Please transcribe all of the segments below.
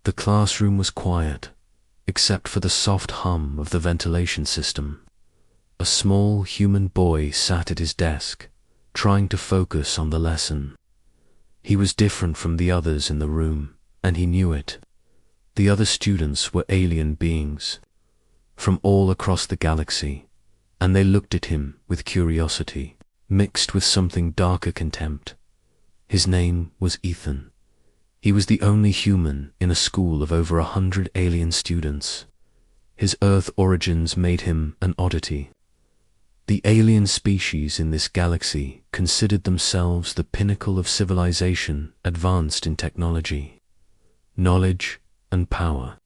The classroom was quiet, except for the soft hum of the ventilation system. A small human boy sat at his desk, trying to focus on the lesson. He was different from the others in the room, and he knew it. The other students were alien beings, from all across the galaxy, and they looked at him with curiosity, mixed with something darker contempt. His name was Ethan. He was the only human in a school of over 100 alien students. His Earth origins made him an oddity. The alien species in this galaxy considered themselves the pinnacle of civilization advanced in technology, knowledge, and power.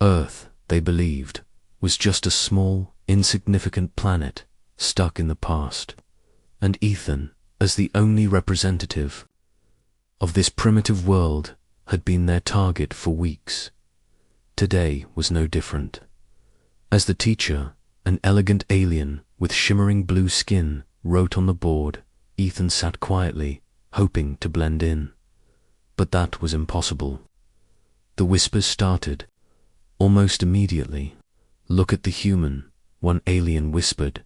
Earth, they believed, was just a small, insignificant planet stuck in the past, and Ethan, as the only representative of this primitive world, had been their target for weeks. Today was no different. As the teacher, an elegant alien with shimmering blue skin, wrote on the board, Ethan sat quietly, hoping to blend in. But that was impossible. The whispers started, almost immediately. "Look at the human," one alien whispered,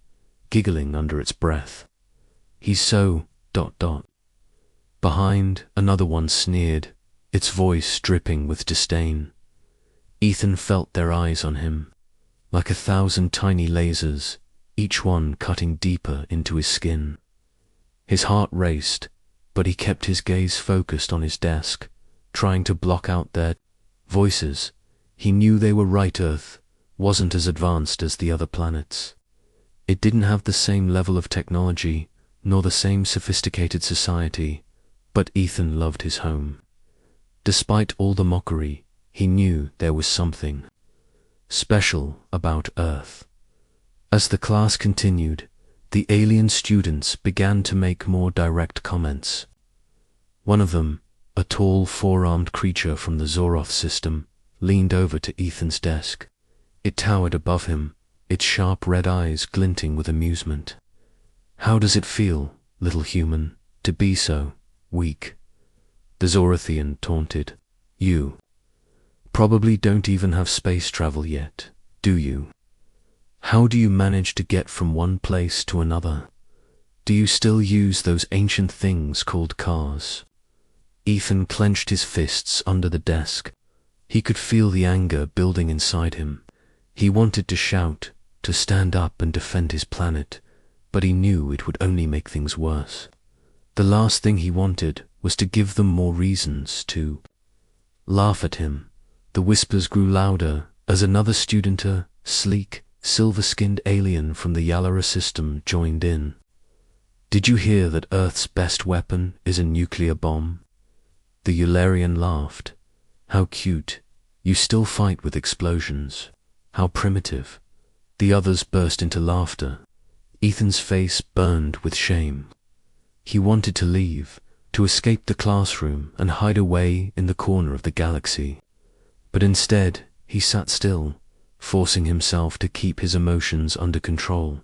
giggling under its breath. "He's so... ... Behind, another one sneered, its voice dripping with disdain. Ethan felt their eyes on him, like 1,000 tiny lasers, each one cutting deeper into his skin. His heart raced, but he kept his gaze focused on his desk, trying to block out their voices. He knew they were right. Earth wasn't as advanced as the other planets. It didn't have the same level of technology, nor the same sophisticated society, but Ethan loved his home. Despite all the mockery, he knew there was something special about Earth. As the class continued, the alien students began to make more direct comments. One of them, a tall four-armed creature from the Zoroth system, leaned over to Ethan's desk. It towered above him, its sharp red eyes glinting with amusement. "How does it feel, little human, to be so weak?" the Zorothian taunted. "You probably don't even have space travel yet, do you? How do you manage to get from one place to another? Do you still use those ancient things called cars?" Ethan clenched his fists under the desk. He could feel the anger building inside him. He wanted to shout, to stand up and defend his planet, but he knew it would only make things worse. The last thing he wanted was to give them more reasons to laugh at him. The whispers grew louder as another student, a sleek, silver-skinned alien from the Yalara system, joined in. "Did you hear that Earth's best weapon is a nuclear bomb?" The Eularian laughed. "How cute. You still fight with explosions. How primitive." The others burst into laughter. Ethan's face burned with shame. He wanted to leave, to escape the classroom and hide away in the corner of the galaxy. But instead, he sat still, forcing himself to keep his emotions under control.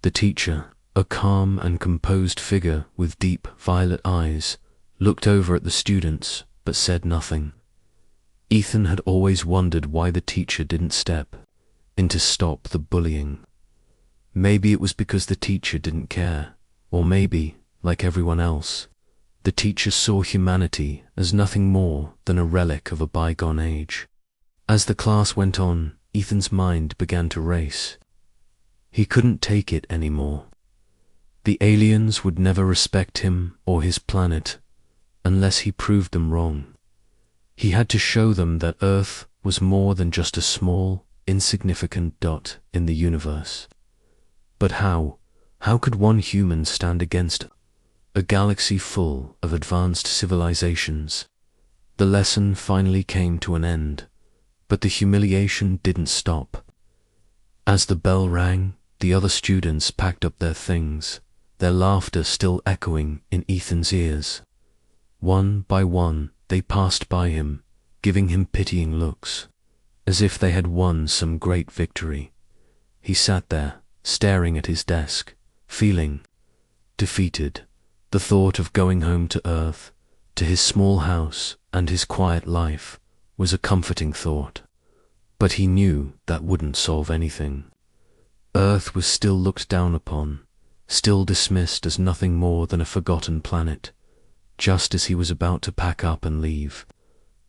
The teacher, a calm and composed figure with deep violet eyes, looked over at the students but said nothing. Ethan had always wondered why the teacher didn't step in to stop the bullying. Maybe it was because the teacher didn't care, or maybe, like everyone else, the teacher saw humanity as nothing more than a relic of a bygone age. As the class went on, Ethan's mind began to race. He couldn't take it anymore. The aliens would never respect him or his planet unless he proved them wrong. He had to show them that Earth was more than just a small, insignificant dot in the universe. But how? How could one human stand against a galaxy full of advanced civilizations? The lesson finally came to an end, but the humiliation didn't stop. As the bell rang, the other students packed up their things, their laughter still echoing in Ethan's ears. One by one, they passed by him, giving him pitying looks, as if they had won some great victory. He sat there, staring at his desk, feeling defeated. The thought of going home to Earth, to his small house and his quiet life, was a comforting thought, but he knew that wouldn't solve anything. Earth was still looked down upon, still dismissed as nothing more than a forgotten planet. Just as he was about to pack up and leave,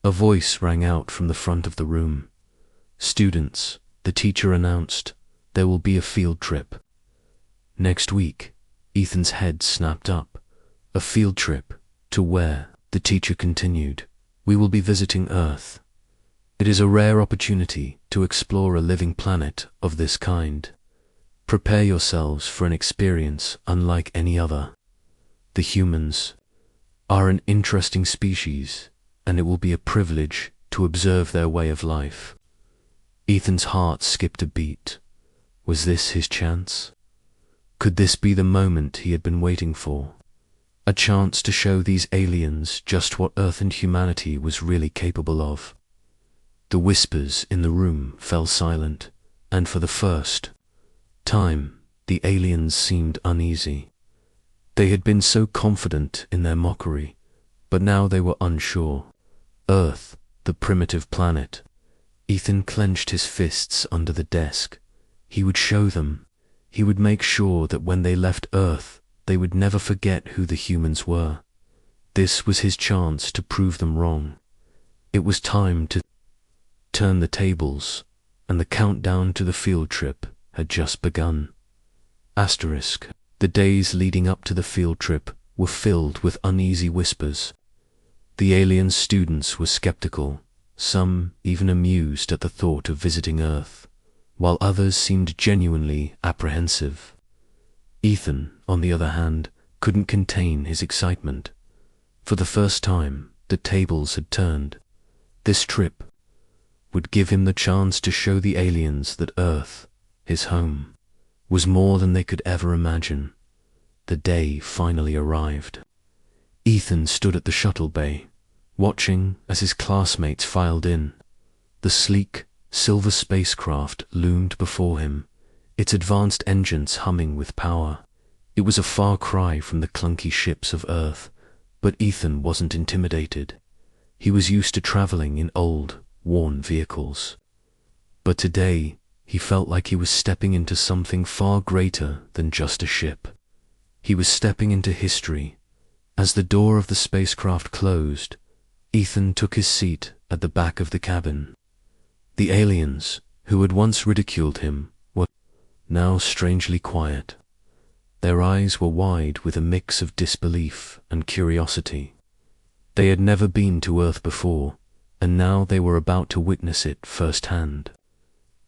a voice rang out from the front of the room. "Students," the teacher announced, "there will be a field trip." Next week, Ethan's head snapped up. "A field trip? To where?" The teacher continued. "We will be visiting Earth. It is a rare opportunity to explore a living planet of this kind. Prepare yourselves for an experience unlike any other. The humans are an interesting species, and it will be a privilege to observe their way of life." Ethan's heart skipped a beat. Was this his chance? Could this be the moment he had been waiting for? A chance to show these aliens just what Earth and humanity was really capable of. The whispers in the room fell silent, and for the first time, the aliens seemed uneasy. They had been so confident in their mockery, but now they were unsure. Earth, the primitive planet. Ethan clenched his fists under the desk. He would show them. He would make sure that when they left Earth, they would never forget who the humans were. This was his chance to prove them wrong. It was time to turn the tables, and the countdown to the field trip had just begun. Asterisk. The days leading up to the field trip were filled with uneasy whispers. The alien students were skeptical, some even amused at the thought of visiting Earth, while others seemed genuinely apprehensive. Ethan, on the other hand, couldn't contain his excitement. For the first time, the tables had turned. This trip would give him the chance to show the aliens that Earth, his home, was more than they could ever imagine. The day finally arrived. Ethan stood at the shuttle bay, watching as his classmates filed in. The sleek, silver spacecraft loomed before him, its advanced engines humming with power. It was a far cry from the clunky ships of Earth, but Ethan wasn't intimidated. He was used to traveling in old, worn vehicles. But today, he felt like he was stepping into something far greater than just a ship. He was stepping into history. As the door of the spacecraft closed, Ethan took his seat at the back of the cabin. The aliens, who had once ridiculed him, were now strangely quiet. Their eyes were wide with a mix of disbelief and curiosity. They had never been to Earth before, and now they were about to witness it firsthand.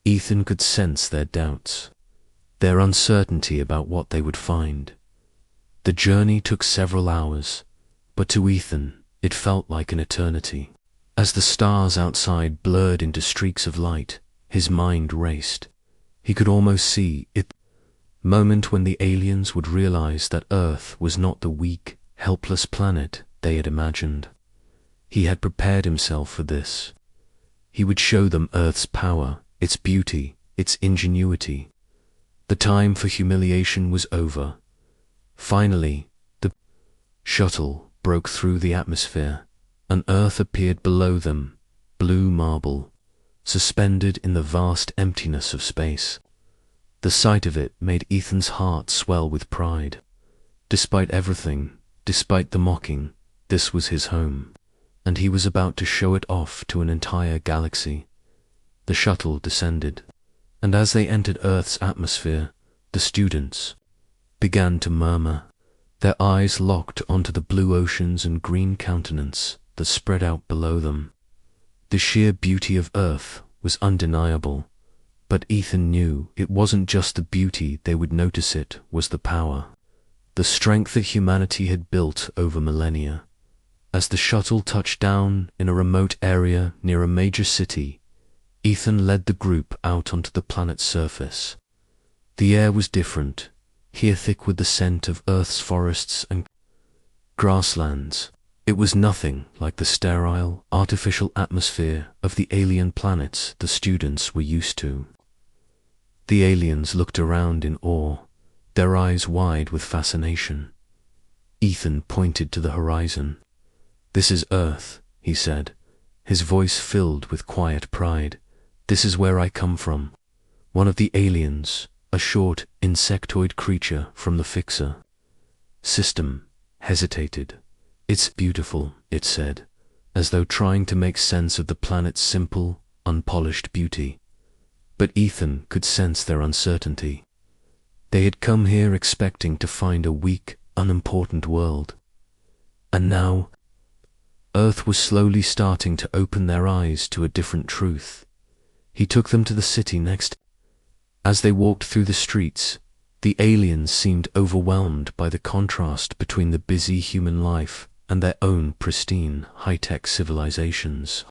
Ethan could sense their doubts, their uncertainty about what they would find. The journey took several hours, but to Ethan it felt like an eternity. As the stars outside blurred into streaks of light, his mind raced. He could almost see it. Moment when the aliens would realize that Earth was not the weak, helpless planet they had imagined. He had prepared himself for this. He would show them Earth's power, its beauty, its ingenuity. The time for humiliation was over. Finally, the shuttle broke through the atmosphere, and Earth appeared below them, blue marble, suspended in the vast emptiness of space. The sight of it made Ethan's heart swell with pride. Despite everything, despite the mocking, this was his home, and he was about to show it off to an entire galaxy. The shuttle descended, and as they entered Earth's atmosphere, the students began to murmur, their eyes locked onto the blue oceans and green countenance that spread out below them. The sheer beauty of Earth was undeniable, but Ethan knew it wasn't just the beauty they would notice, it was the power, the strength that humanity had built over millennia. As the shuttle touched down in a remote area near a major city, Ethan led the group out onto the planet's surface. The air was different, here thick with the scent of Earth's forests and grasslands. It was nothing like the sterile, artificial atmosphere of the alien planets the students were used to. The aliens looked around in awe, their eyes wide with fascination. Ethan pointed to the horizon. "This is Earth," he said. his voice filled with quiet pride. "This is where I come from." One of the aliens, a short, insectoid creature from the fixer system, hesitated. "It's beautiful," it said, as though trying to make sense of the planet's simple, unpolished beauty. But Ethan could sense their uncertainty. They had come here expecting to find a weak, unimportant world. And now, Earth was slowly starting to open their eyes to a different truth. He took them to the city next. As they walked through the streets, the aliens seemed overwhelmed by the contrast between the busy human life and their own pristine, high-tech civilizations.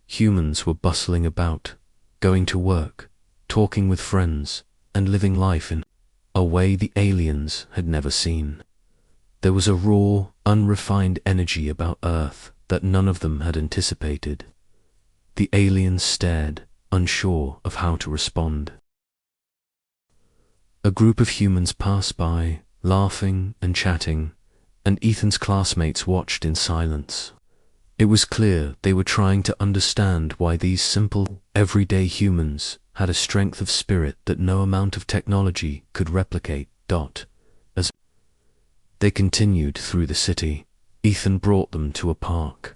Humans were bustling about, going to work, talking with friends, and living life in a way the aliens had never seen. There was a raw, unrefined energy about Earth that none of them had anticipated. The aliens stared, unsure of how to respond. A group of humans passed by, laughing and chatting, and Ethan's classmates watched in silence. It was clear they were trying to understand why these simple, everyday humans had a strength of spirit that no amount of technology could replicate. As they continued through the city, Ethan brought them to a park,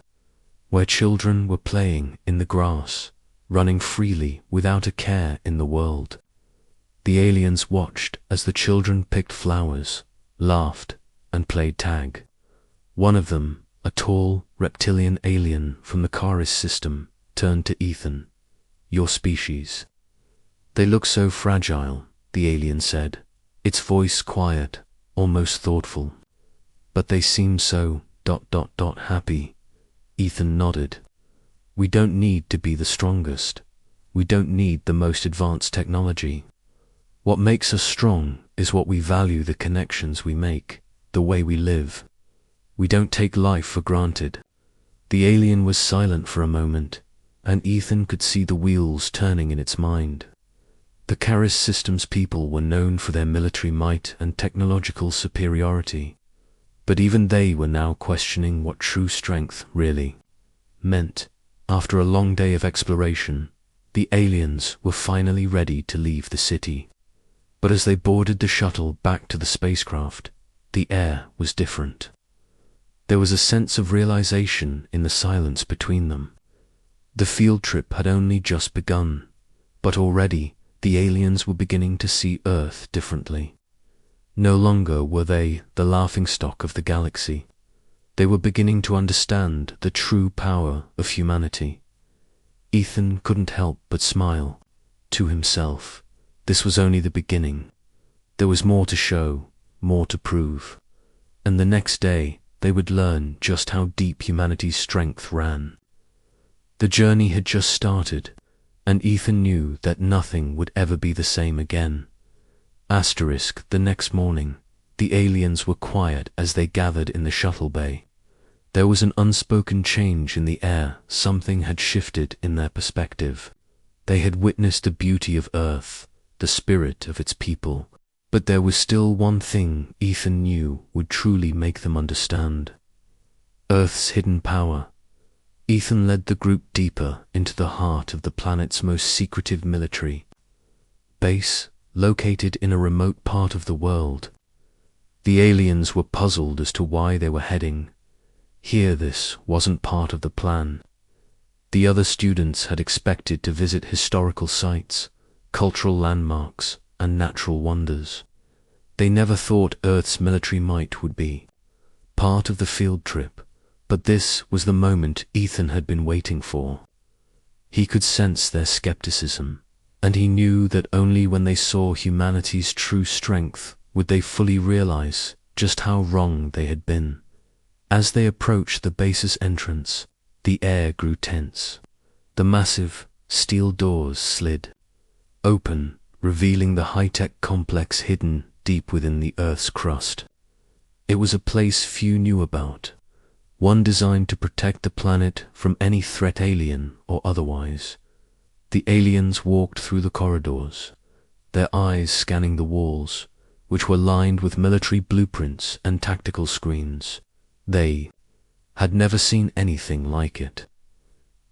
where children were playing in the grass, running freely without a care in the world. The aliens watched as the children picked flowers, laughed, and played tag. One of them, a tall, reptilian alien from the Charis system, turned to Ethan. "Your species. They look so fragile," the alien said, its voice quiet, almost thoughtful. "But they seem so happy." Ethan nodded. "We don't need to be the strongest. We don't need the most advanced technology. What makes us strong is what we value, the connections we make, the way we live. We don't take life for granted." The alien was silent for a moment, and Ethan could see the wheels turning in its mind. The Charis system's people were known for their military might and technological superiority, but even they were now questioning what true strength really meant. After a long day of exploration, the aliens were finally ready to leave the city. But as they boarded the shuttle back to the spacecraft, the air was different. There was a sense of realization in the silence between them. The field trip had only just begun, but already the aliens were beginning to see Earth differently. No longer were they the laughingstock of the galaxy. They were beginning to understand the true power of humanity. Ethan couldn't help but smile to himself. This was only the beginning. There was more to show, more to prove. And the next day, they would learn just how deep humanity's strength ran. The journey had just started, and Ethan knew that nothing would ever be the same again. The next morning, the aliens were quiet as they gathered in the shuttle bay. There was an unspoken change in the air. Something had shifted in their perspective. They had witnessed the beauty of Earth, the spirit of its people, but there was still one thing Ethan knew would truly make them understand: Earth's hidden power. Ethan led the group deeper into the heart of the planet's most secretive military base, located in a remote part of the world. The aliens were puzzled as to why they were heading here. This wasn't part of the plan. The other students had expected to visit historical sites, cultural landmarks, and natural wonders. They never thought Earth's military might would be part of the field trip, but this was the moment Ethan had been waiting for. He could sense their skepticism, and he knew that only when they saw humanity's true strength would they fully realize just how wrong they had been. As they approached the base's entrance, the air grew tense. The massive, steel doors slid open, revealing the high-tech complex hidden deep within the Earth's crust. It was a place few knew about, one designed to protect the planet from any threat, alien or otherwise. The aliens walked through the corridors, their eyes scanning the walls, which were lined with military blueprints and tactical screens. They had never seen anything like it.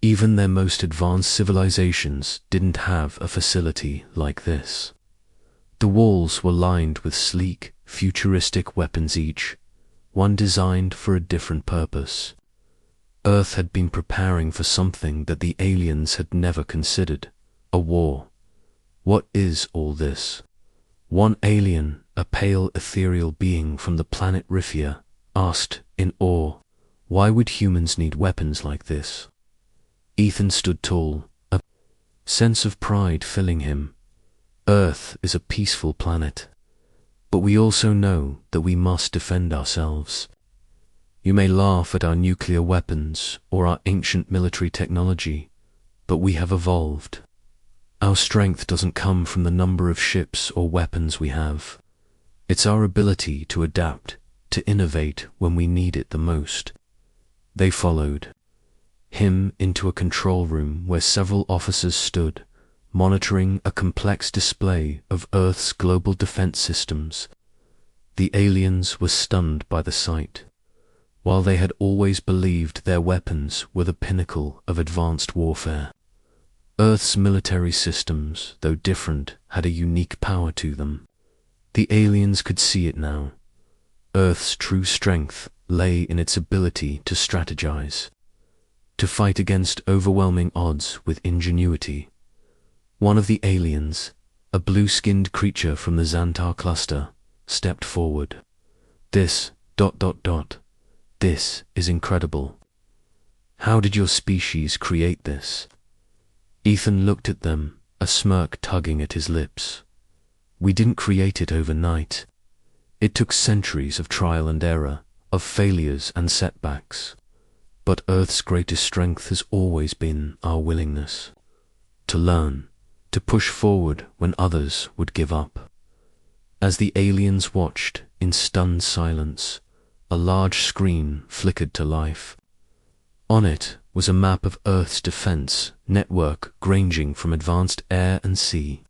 Even their most advanced civilizations didn't have a facility like this. The walls were lined with sleek, futuristic weapons, each one designed for a different purpose. Earth had been preparing for something that the aliens had never considered: a war. What is all this? One alien, a pale ethereal being from the planet Rifia, asked in awe, why would humans need weapons like this? Ethan stood tall, a sense of pride filling him. Earth is a peaceful planet, but we also know that we must defend ourselves. You may laugh at our nuclear weapons or our ancient military technology, but we have evolved. Our strength doesn't come from the number of ships or weapons we have. It's our ability to adapt, to innovate when we need it the most. They followed him into a control room where several officers stood, monitoring a complex display of Earth's global defense systems. The aliens were stunned by the sight. While they had always believed their weapons were the pinnacle of advanced warfare, Earth's military systems, though different, had a unique power to them. The aliens could see it now. Earth's true strength lay in its ability to strategize, to fight against overwhelming odds with ingenuity. One of the aliens, a blue-skinned creature from the Xantar cluster, stepped forward. This is incredible. How did your species create this? Ethan looked at them, a smirk tugging at his lips. We didn't create it overnight. It took centuries of trial and error, of failures and setbacks. But Earth's greatest strength has always been our willingness to learn, to push forward when others would give up. As the aliens watched in stunned silence, a large screen flickered to life. On it was a map of Earth's defense network ranging from advanced air and sea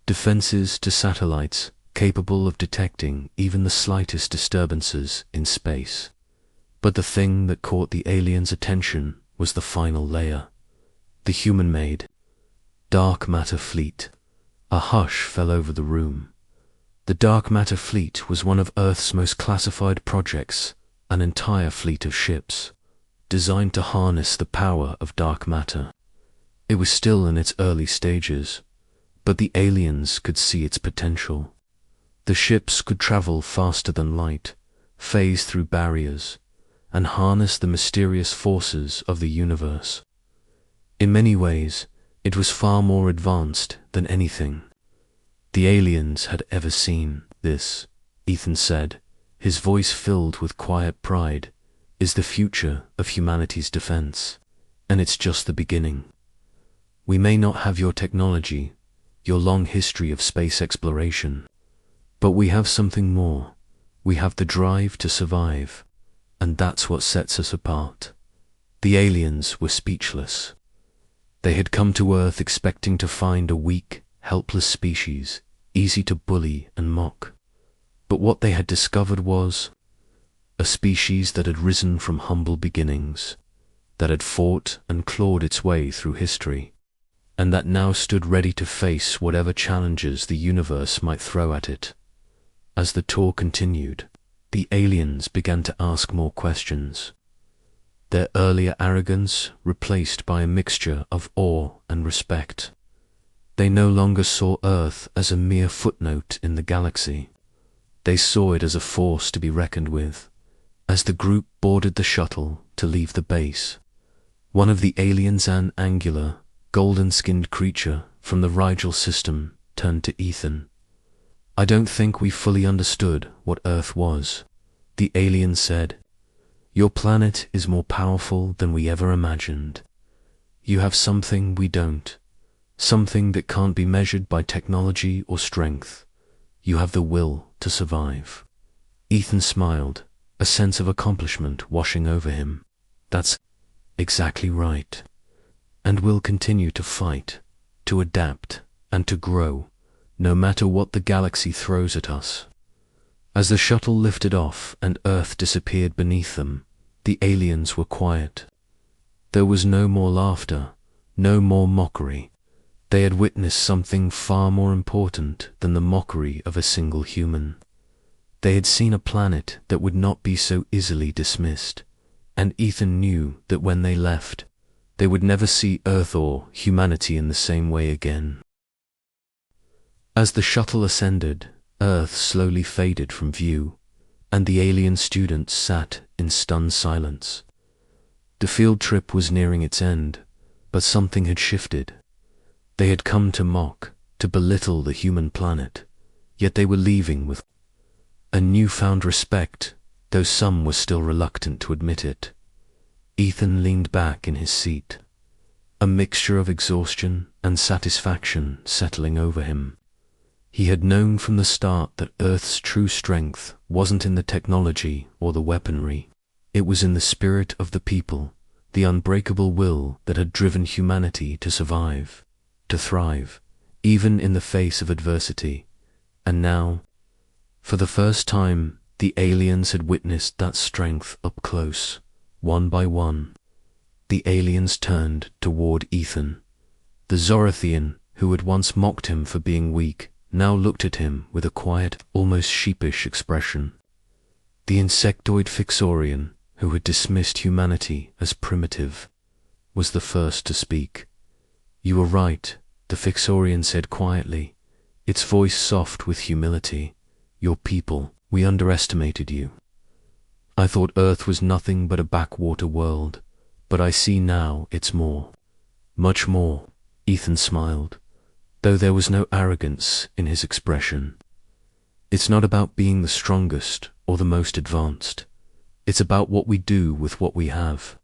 defenses to satellites capable of detecting even the slightest disturbances in space. But the thing that caught the aliens' attention was the final layer, the human-made dark matter fleet. A hush fell over the room. The dark matter fleet was one of Earth's most classified projects, an entire fleet of ships, designed to harness the power of dark matter. It was still in its early stages, but the aliens could see its potential. The ships could travel faster than light, phase through barriers, and harness the mysterious forces of the universe. In many ways, it was far more advanced than anything the aliens had ever seen. This, Ethan said, his voice filled with quiet pride, is the future of humanity's defense, and it's just the beginning. We may not have your technology, your long history of space exploration, but we have something more. We have the drive to survive, and that's what sets us apart. The aliens were speechless. They had come to Earth expecting to find a weak, helpless species, easy to bully and mock. But what they had discovered was a species that had risen from humble beginnings, that had fought and clawed its way through history, and that now stood ready to face whatever challenges the universe might throw at it. As the tour continued, the aliens began to ask more questions, their earlier arrogance replaced by a mixture of awe and respect. They no longer saw Earth as a mere footnote in the galaxy. They saw it as a force to be reckoned with. As the group boarded the shuttle to leave the base, one of the aliens, an angular, golden-skinned creature from the Rigel system, turned to Ethan. I don't think we fully understood what Earth was, the alien said. Your planet is more powerful than we ever imagined. You have something we don't, something that can't be measured by technology or strength. You have the will to survive. Ethan smiled, a sense of accomplishment washing over him. That's exactly right. And we'll continue to fight, to adapt, and to grow, no matter what the galaxy throws at us. As the shuttle lifted off and Earth disappeared beneath them, the aliens were quiet. There was no more laughter, no more mockery. They had witnessed something far more important than the mockery of a single human. They had seen a planet that would not be so easily dismissed, and Ethan knew that when they left, they would never see Earth or humanity in the same way again. As the shuttle ascended, Earth slowly faded from view, and the alien students sat in stunned silence. The field trip was nearing its end, but something had shifted. They had come to mock, to belittle the human planet, yet they were leaving with a newfound respect, though some were still reluctant to admit it. Ethan leaned back in his seat, a mixture of exhaustion and satisfaction settling over him. He had known from the start that Earth's true strength wasn't in the technology or the weaponry. It was in the spirit of the people, the unbreakable will that had driven humanity to survive, to thrive, even in the face of adversity. And now, for the first time, the aliens had witnessed that strength up close. One by one, the aliens turned toward Ethan. The Zorathian, who had once mocked him for being weak, now looked at him with a quiet, almost sheepish expression. The insectoid Fixorian, who had dismissed humanity as primitive, was the first to speak. "You were right," the Fixorian said quietly, its voice soft with humility. "Your people, we underestimated you. I thought Earth was nothing but a backwater world, but I see now it's more. Much more." Ethan smiled, though there was no arrogance in his expression. "It's not about being the strongest or the most advanced. It's about what we do with what we have."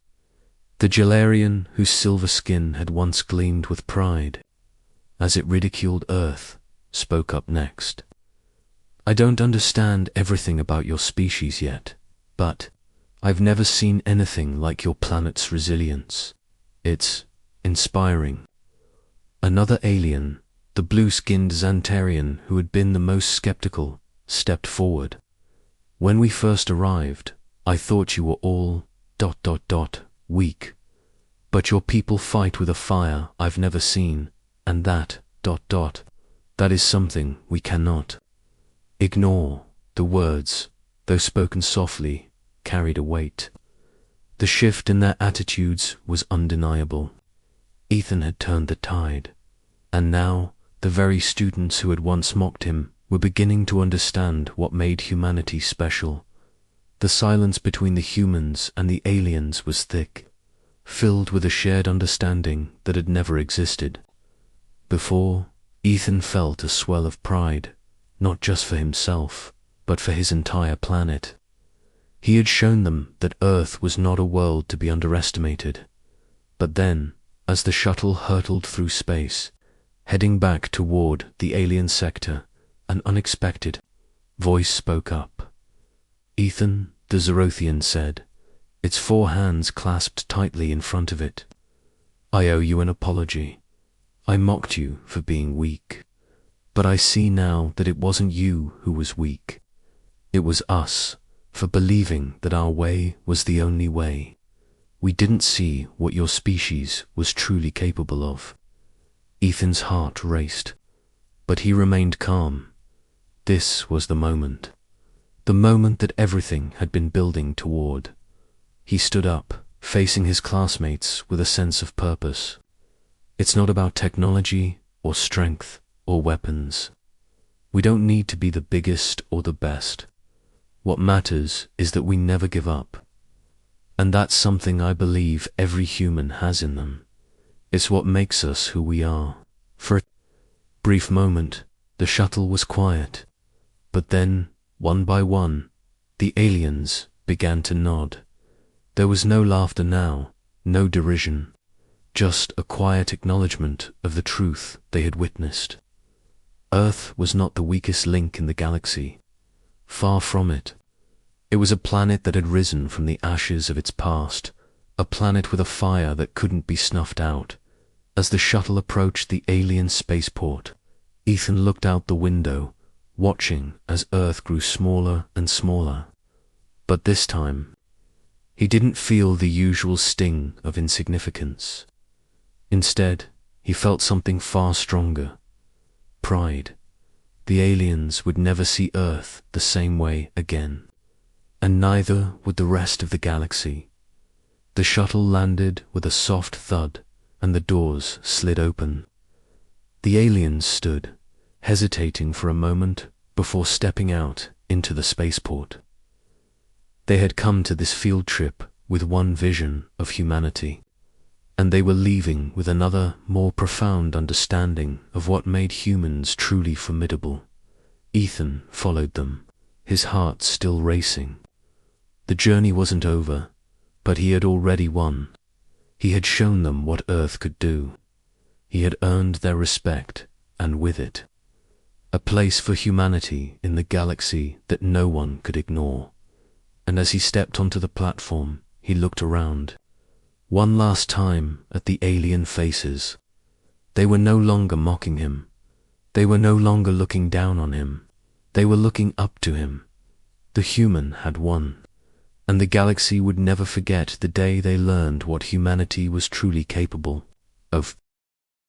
The Gelarian, whose silver skin had once gleamed with pride, as it ridiculed Earth, spoke up next. "I don't understand everything about your species yet, but I've never seen anything like your planet's resilience. It's inspiring." Another alien, the blue-skinned Xantarian who had been the most skeptical, stepped forward. "When we first arrived, I thought you were all ... weak. But your people fight with a fire I've never seen, and that ... that is something we cannot ignore." The words, though spoken softly, carried a weight. The shift in their attitudes was undeniable. Ethan had turned the tide, and now the very students who had once mocked him were beginning to understand what made humanity special. The silence between the humans and the aliens was thick, filled with a shared understanding that had never existed before. Ethan felt a swell of pride, not just for himself, but for his entire planet. He had shown them that Earth was not a world to be underestimated. But then, as the shuttle hurtled through space, heading back toward the alien sector, an unexpected voice spoke up. "Ethan," the Zorothian said, its four hands clasped tightly in front of it, "I owe you an apology. I mocked you for being weak. But I see now that it wasn't you who was weak. It was us, for believing that our way was the only way. We didn't see what your species was truly capable of." Ethan's heart raced, but he remained calm. This was the moment that everything had been building toward. He stood up, facing his classmates with a sense of purpose. "It's not about technology or strength or weapons. We don't need to be the biggest or the best. What matters is that we never give up. And that's something I believe every human has in them. It's what makes us who we are." For a brief moment, the shuttle was quiet, but then, one by one, the aliens began to nod. There was no laughter now, no derision, just a quiet acknowledgement of the truth they had witnessed. Earth was not the weakest link in the galaxy. Far from it. It was a planet that had risen from the ashes of its past, a planet with a fire that couldn't be snuffed out. As the shuttle approached the alien spaceport, Ethan looked out the window, watching as Earth grew smaller and smaller. But this time, He didn't feel the usual sting of insignificance. Instead, he felt something far stronger: pride. The aliens would never see Earth the same way again. And neither would the rest of the galaxy. The shuttle landed with a soft thud, and the doors slid open. The aliens stood, hesitating for a moment before stepping out into the spaceport. They had come to this field trip with one vision of humanity, and they were leaving with another, more profound understanding of what made humans truly formidable. Ethan followed them, his heart still racing. The journey wasn't over, but he had already won. He had shown them what Earth could do. He had earned their respect, and with it, a place for humanity in the galaxy that no one could ignore. And as he stepped onto the platform, he looked around, one last time at the alien faces. They were no longer mocking him. They were no longer looking down on him. They were looking up to him. The human had won, and the galaxy would never forget the day they learned what humanity was truly capable of.